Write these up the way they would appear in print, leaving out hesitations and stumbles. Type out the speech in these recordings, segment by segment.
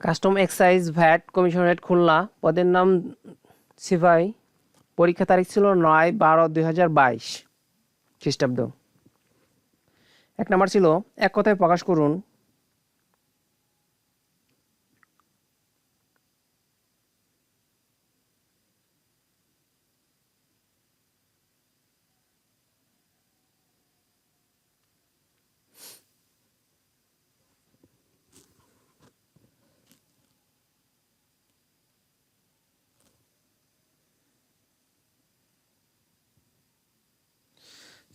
Custom excise VAT commissionerate Khulna, পদের নাম সিপাই, পরীক্ষা তারিখ ছিল 9/12/2022 খ্রিস্টাব্দ। 1 নাম্বার ছিল এক কথায় প্রকাশ করুন।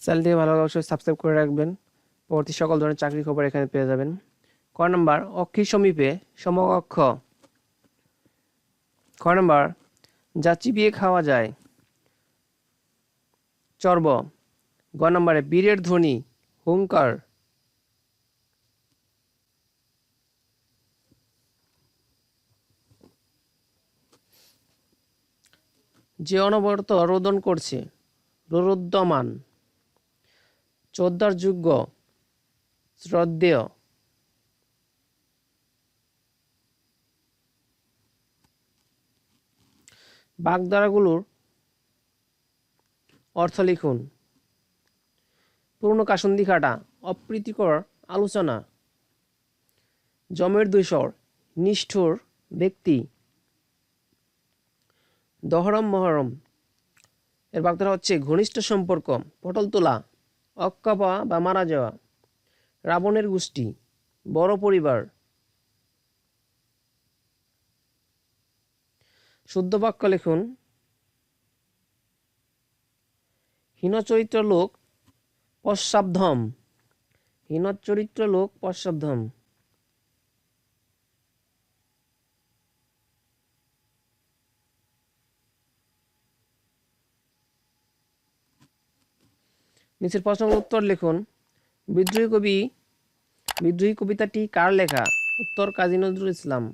চ্যানেলটিকে ভালো অবশ্যই সাবস্ক্রাইব করে রাখবেন। পরবর্তী সকল ধরনের চাকরির খবর এখানে পেয়ে যাবেন। ক নাম্বার অক্ষির সমীপে সমকক্ষ। খ নাম্বার যা চিবিয়ে খাওয়া যায় চর্ব। গ নাম্বারে বীরের ধ্বনি হুঙ্কার। যে অনবরত রোদন করছে রোরুদ্যমান। চোদ্দার যোগ্য শ্রদ্ধেয়। বাগধারাগুলোর অর্থ লিখুন। পুরনো কাসুন্দি কাটা অপ্রীতিকর আলোচনা। জমের দূষর নিষ্ঠুর ব্যক্তি। দহরম মহরম এর বাগধারা হচ্ছে ঘনিষ্ঠ সম্পর্ক, পটল তোলা, অক্কাপা বা মারা যাওয়া। রাবণের গোষ্ঠী বড় পরিবার। শুদ্ধ বাক্য লিখুন। হীনচরিত্র লোক পশ্চাবধম। হীনচরিত্র লোক পশ্চাবধম। নিচের প্রশ্নের উত্তর লিখুন। বিদ্রোহী কবিতাটি কার লেখা? উত্তর কাজী নজরুল ইসলাম।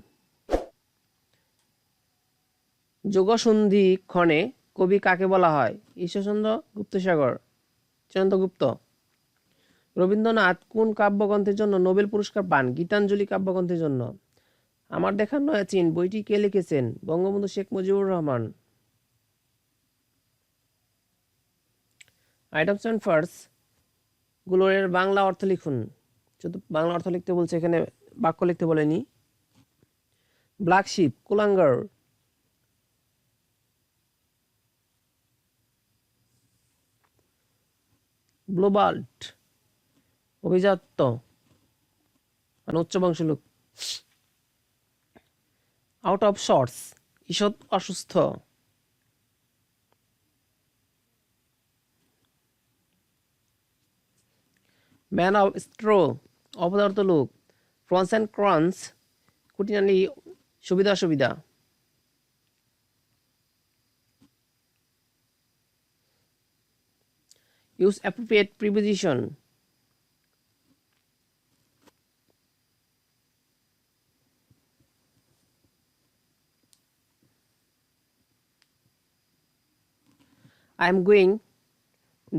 যোগসন্ধি ক্ষণে কবি কাকে বলা হয়? ঈশ্বরচন্দ্র গুপ্তসাগর, চন্দ্রগুপ্ত। রবীন্দ্রনাথ কোন কাব্যগ্রন্থের জন্য নোবেল পুরস্কার পান? গীতাঞ্জলি কাব্যগ্রন্থের জন্য। আমার দেখা নয় চীন বইটি কে লিখেছেন? বঙ্গবন্ধু শেখ মুজিবুর রহমান। আইটেমস অ্যান্ড ফার্স গুলোর বাংলা অর্থ লিখুন। শুধু বাংলা অর্থ লিখতে বলছে, এখানে বাক্য লিখতে বলেনি। ব্ল্যাক শিপ কুলাঙ্গার। ব্লোবাল্ট অভিজাত্য মানে উচ্চ বংশ লোক। আউট অফ শর্টস ঈষৎ অসুস্থ। ম্যান অফ স্ট্রো অপদার্থ লোক। প্রন্স অ্যান্ড ক্রন্স কুটিনালি সুবিধা অসুবিধা। Use appropriate preposition. I am going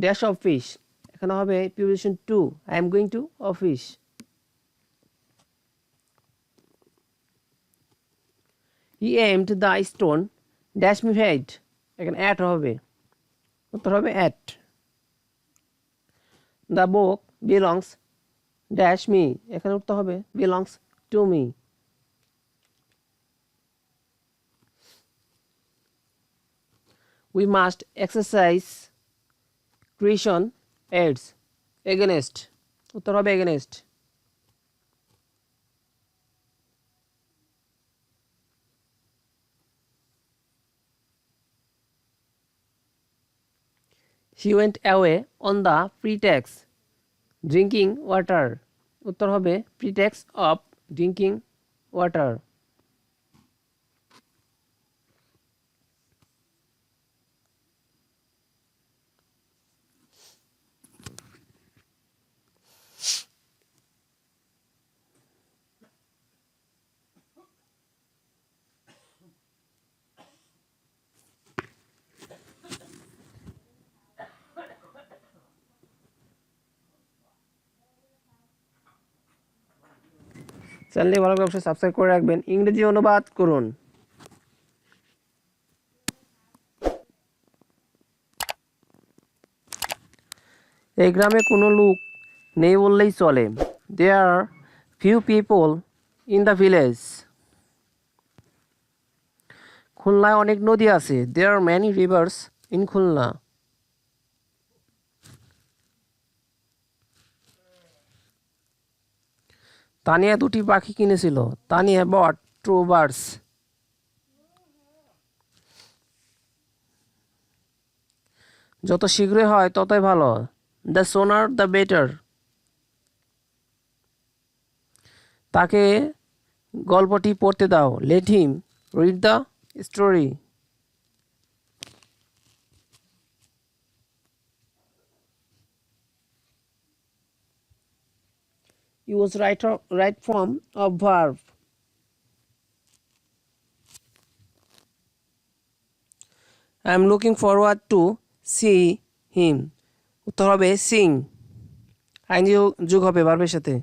dash office, এখানে হবে preposition two. I am going to office. He aimed the stone dash me head, এখানে অ্যাট হবে, উত্তর হবে at. The book belongs dash me, এখানে উত্তর হবে belongs to me. We must exercise creation AIDS against, উত্তর হবে against. She went away on the pretext drinking water, উত্তর হবে pretext of drinking water. চ্যানেলটি ভালো করে অবশ্যই সাবস্ক্রাইব করে রাখবেন। ইংরেজি অনুবাদ করুন। এই গ্রামে কোনো লোক নেই বললেই চলে। There are few people in the village. খুলনায় অনেক নদী আছে। There are many rivers in Khulna. Tania দুটি পাখি কিনেছিল। Tania bought two birds. যত শীঘ্রই হয় ততই ভালো। The sooner the better. তাকে গল্পটি পড়তে দাও। Let him read the story. Use right form of verb. I am looking forward to see him. উত্তর হবে sing. আইনজি যোগ হবে ভার্বের সাথে।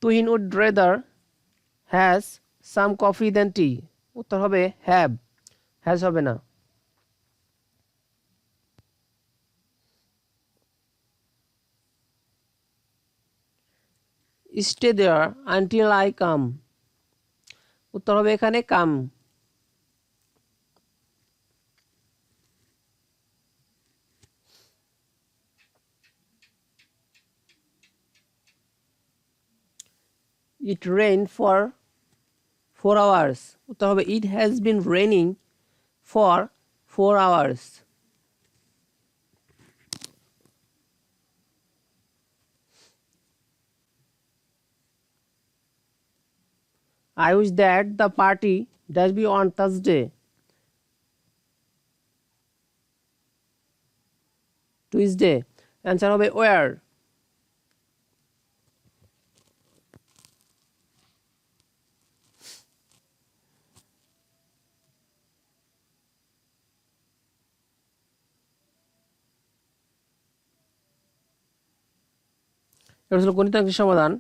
Tuhin would rather has some coffee than tea. উত্তর হবে have. has হবে না। Stay there until I come. উত্তর হবে এখানে come. It rained for 4 hours. উত্তর হবে it has been raining for 4 hours. I wish that the party does be on Thursday. Tuesday. Answer হবে where. এটা ছিল গণিত অঙ্কের সমাধান।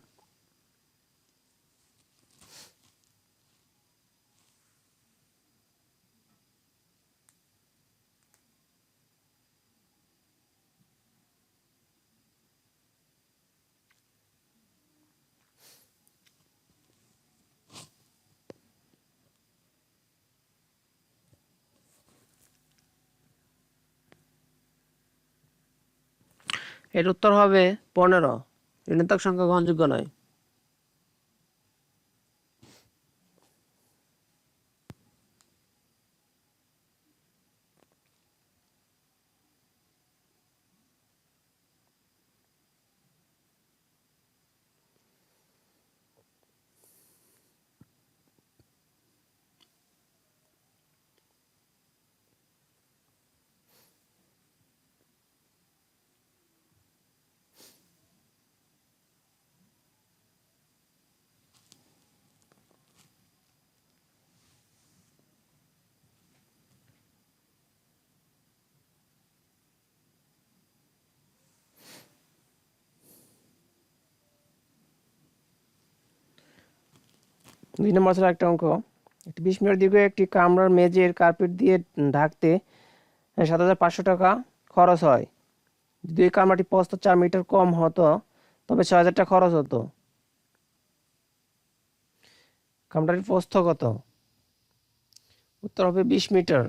এর উত্তর হবে 15। ঋণাত্মক সংখ্যা গ্রহণযোগ্য নয়। দুই নম্বর ছিল একটা অঙ্ক। একটি 20 মিটার দীর্ঘ একটি কামরার মেঝের কার্পেট দিয়ে ঢাকতে 7,500 টাকা খরচ হয়। যদি এই কামরাটি প্রস্থ 4 মিটার কম হতো তবে 6,000 টাকা খরচ হতো। কামরাটির প্রস্থ কত? উত্তর হবে 20 মিটার।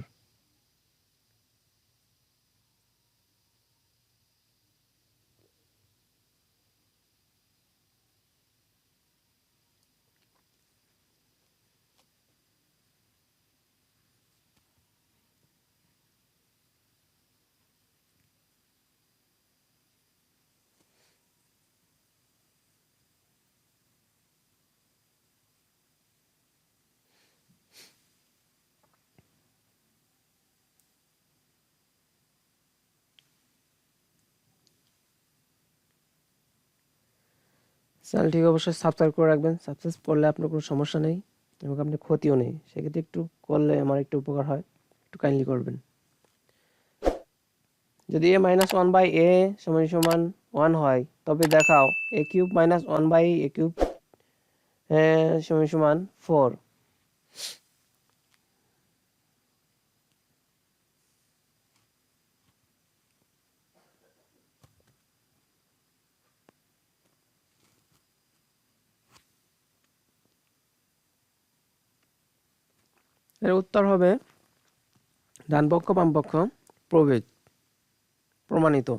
চ্যানেলটি অবশ্যই সাবস্ক্রাইব করে রাখবেন। সাবস্ক্রাইব করলে আপনার কোনো সমস্যা নেই এবং আপনার ক্ষতিও নেই। সেক্ষেত্রে একটু করলে আমার একটু উপকার হয়, একটু কাইন্ডলি করবেন। যদি a - 1/a = 1 হয়, তবে দেখাও a cube minus 1 by a cube সমান সমান 4। এর উত্তর হবে ডান পক্ষ বাম পক্ষ প্রভেদ প্রমাণিত।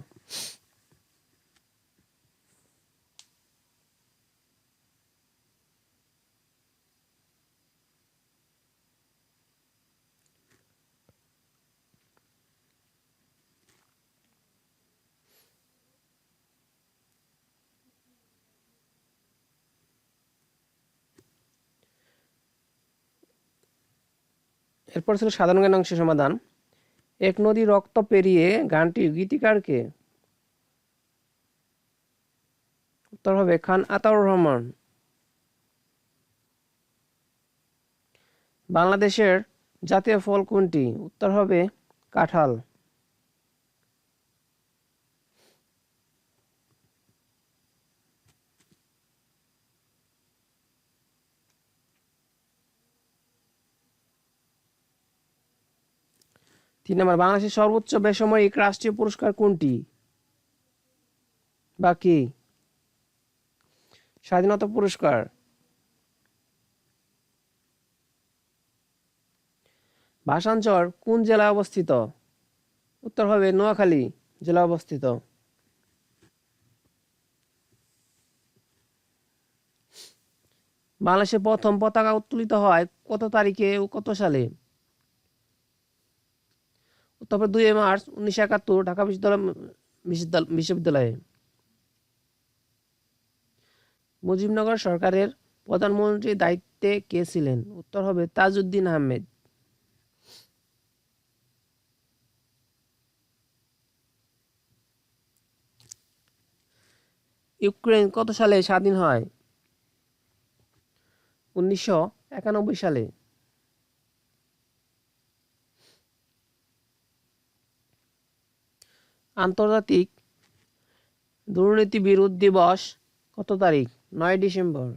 এরপর ছিল সাধারণ জ্ঞান অংশের সমাধান। এক নদী রক্ত পেরিয়ে গানটির গীতিকার কে? উত্তর হবে খান আতাউর রহমান। বাংলাদেশের জাতীয় ফল কোনটি? উত্তর হবে কাঁঠাল। তিন নম্বর, বাংলাদেশের সর্বোচ্চ বেসামরিক রাষ্ট্রীয় পুরস্কার কোনটি বা কি? স্বাধীনতা পুরস্কার। ভাষাঞ্চর কোন জেলায় অবস্থিত? উত্তর হবে নোয়াখালী জেলায় অবস্থিত। বাংলাদেশে প্রথম পতাকা উত্তোলিত হয় কত তারিখে ও কত সালে? উত্তর হবে 2 মার্চ 1971 ঢাকা বিশ্ববিদ্যালয়ে। মুজিবনগর সরকারের প্রধানমন্ত্রীর দায়িত্বে কে ছিলেন? উত্তর হবে তাজউদ্দিন আহমেদ। ইউক্রেন কত সালে স্বাধীন হয়? 1991 সালে। আন্তর্জাতিক দুর্নীতি বিরোধ দিবস কত তারিখ? 9 ডিসেম্বর।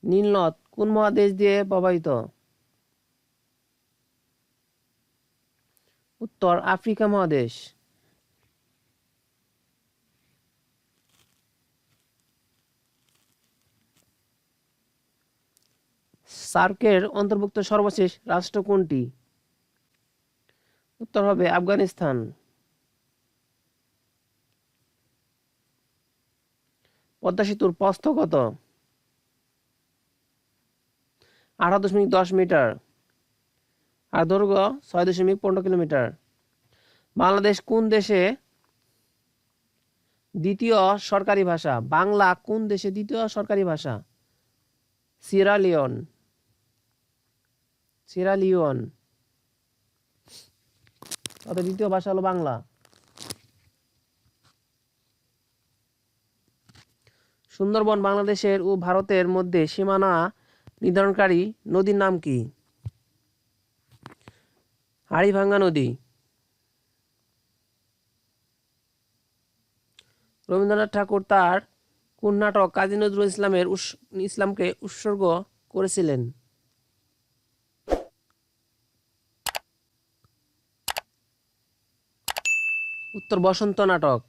নীল নদ কোন মহাদেশ দিয়ে প্রবাহিত? উত্তর আফ্রিকা মহাদেশ। সার্কের অন্তর্ভুক্ত সর্বশেষ রাষ্ট্র কোনটি? উত্তর হবে আফগানিস্তান। পদ্মা সেতুর প্রস্থ কত? 18.10 মিটার আর দৈর্ঘ্য 6.15 কিলোমিটার। বাংলাদেশ কোন দেশে দ্বিতীয় সরকারি ভাষা? বাংলা কোন দেশে দ্বিতীয় সরকারি ভাষা? Sierra Leone. তাদের দ্বিতীয় ভাষা হলো বাংলা। সুন্দরবন বাংলাদেশের ও ভারতের মধ্যে সীমানা নির্ধারণকারী নদীর নাম কি? হাড়িভাঙ্গা নদী। রবীন্দ্রনাথ ঠাকুর তার কোন নাটক কাজী নজরুল ইসলামকে উৎসর্গ করেছিলেন? উত্তর বসন্ত নাটক।